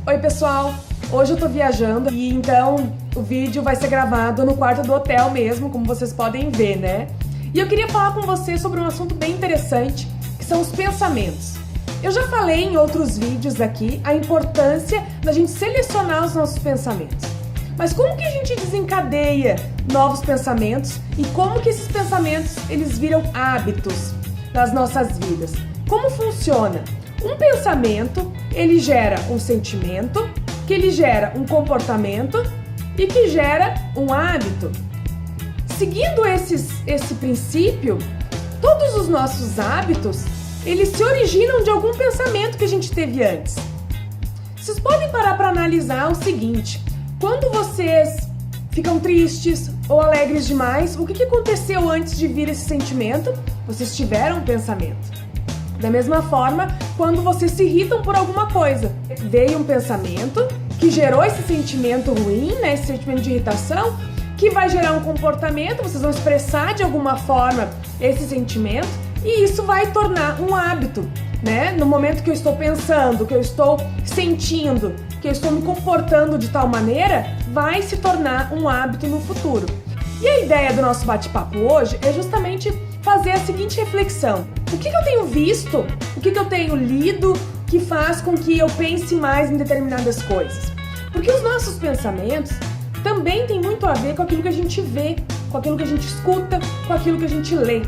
Oi pessoal, hoje eu tô viajando e então o vídeo vai ser gravado no quarto do hotel mesmo, como vocês podem ver, né? E eu queria falar com vocês sobre um assunto bem interessante, que são os pensamentos. Eu já falei em outros vídeos aqui a importância da gente selecionar os nossos pensamentos. Mas como que a gente desencadeia novos pensamentos e como que esses pensamentos eles viram hábitos nas nossas vidas? Como funciona? Um pensamento, ele gera um sentimento, que ele gera um comportamento e que gera um hábito. Seguindo esse princípio, todos os nossos hábitos, eles se originam de algum pensamento que a gente teve antes. Vocês podem parar para analisar o seguinte: quando vocês ficam tristes ou alegres demais, o que aconteceu antes de vir esse sentimento? Vocês tiveram um pensamento. Da mesma forma, quando vocês se irritam por alguma coisa, veio um pensamento que gerou esse sentimento ruim, né, esse sentimento de irritação, que vai gerar um comportamento, vocês vão expressar de alguma forma esse sentimento e isso vai tornar um hábito, né? No momento que eu estou pensando, que eu estou sentindo, que eu estou me comportando de tal maneira, vai se tornar um hábito no futuro. E a ideia do nosso bate-papo hoje é justamente fazer a seguinte reflexão: o que eu tenho visto, o que eu tenho lido que faz com que eu pense mais em determinadas coisas? Porque os nossos pensamentos também têm muito a ver com aquilo que a gente vê, com aquilo que a gente escuta, com aquilo que a gente lê.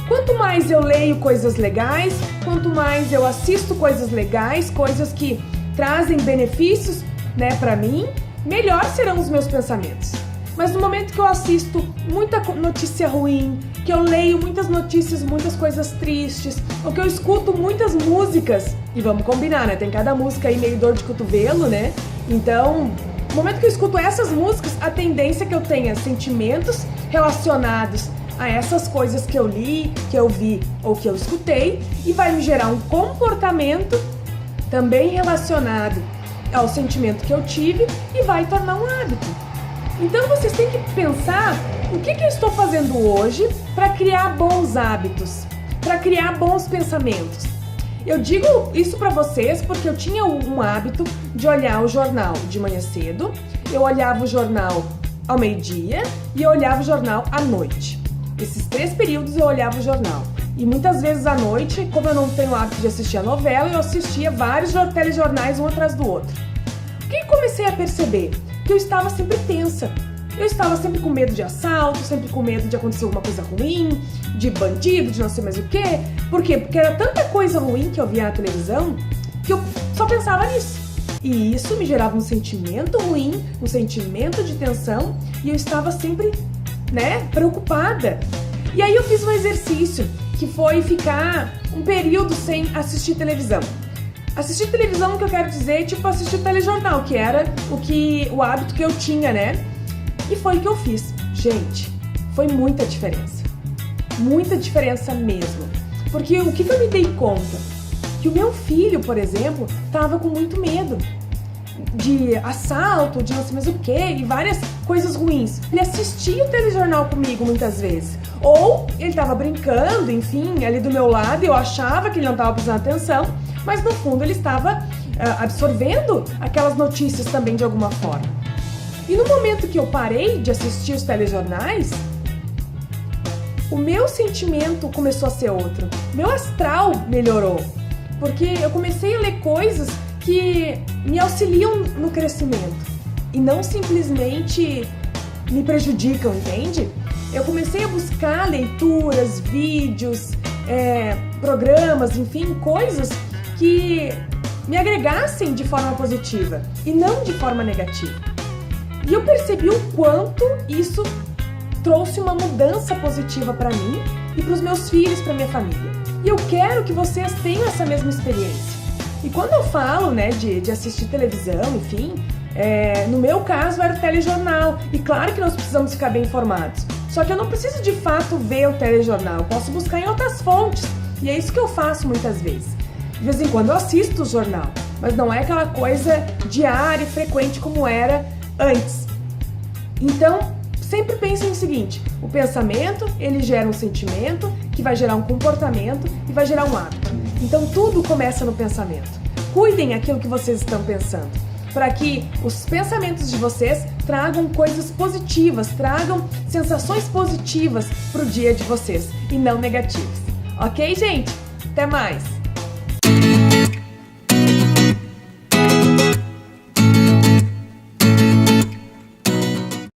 Quanto mais eu leio coisas legais, quanto mais eu assisto coisas legais, coisas que trazem benefícios, né, para mim, melhor serão os meus pensamentos. Mas no momento que eu assisto muita notícia ruim, que eu leio muitas notícias, muitas coisas tristes, ou que eu escuto muitas músicas, e vamos combinar, né? Tem cada música aí meio dor de cotovelo, né? Então, no momento que eu escuto essas músicas, a tendência é que eu tenha sentimentos relacionados a essas coisas que eu li, que eu vi ou que eu escutei, e vai me gerar um comportamento também relacionado ao sentimento que eu tive e vai tornar um hábito. Então vocês têm que pensar o que eu estou fazendo hoje para criar bons hábitos, para criar bons pensamentos. Eu digo isso para vocês porque eu tinha um hábito de olhar o jornal de manhã cedo, eu olhava o jornal ao meio-dia e eu olhava o jornal à noite. Esses 3 períodos eu olhava o jornal. E muitas vezes à noite, como eu não tenho o hábito de assistir a novela, eu assistia vários telejornais um atrás do outro. O que eu comecei a perceber? Que eu estava sempre tensa. Eu estava sempre com medo de assalto, sempre com medo de acontecer alguma coisa ruim, de bandido, de não sei mais o quê. Por quê? Porque era tanta coisa ruim que eu via na televisão que eu só pensava nisso. E isso me gerava um sentimento ruim, um sentimento de tensão e eu estava sempre, né, preocupada. E aí eu fiz um exercício que foi ficar um período sem assistir televisão. Assistir televisão, que eu quero dizer, tipo assistir telejornal, que era o hábito que eu tinha, né? E foi o que eu fiz. Gente, foi muita diferença mesmo. Porque o que eu me dei conta? Que o meu filho, por exemplo, tava com muito medo de assalto, de não sei mais o que, e várias coisas ruins. Ele assistia o telejornal comigo muitas vezes. Ou ele tava brincando, enfim, ali do meu lado, e eu achava que ele não tava prestando atenção, mas no fundo ele estava absorvendo aquelas notícias também de alguma forma. E no momento que eu parei de assistir os telejornais, o meu sentimento começou a ser outro. Meu astral melhorou, porque eu comecei a ler coisas que me auxiliam no crescimento e não simplesmente me prejudicam, entende? Eu comecei a buscar leituras, vídeos, programas, enfim, coisas que me agregassem de forma positiva e não de forma negativa. E eu percebi o quanto isso trouxe uma mudança positiva para mim e para os meus filhos, para minha família. E eu quero que vocês tenham essa mesma experiência. E quando eu falo, né, de assistir televisão, enfim, no meu caso era o telejornal. E claro que nós precisamos ficar bem informados. Só que eu não preciso de fato ver o telejornal, eu posso buscar em outras fontes. E é isso que eu faço muitas vezes. De vez em quando eu assisto o jornal, mas não é aquela coisa diária e frequente como era antes. Então, sempre pensem no seguinte: o pensamento, ele gera um sentimento, que vai gerar um comportamento e vai gerar um hábito. Então tudo começa no pensamento. Cuidem aquilo que vocês estão pensando. para que os pensamentos de vocês tragam coisas positivas, tragam sensações positivas pro dia de vocês e não negativas. Ok, gente? Até mais!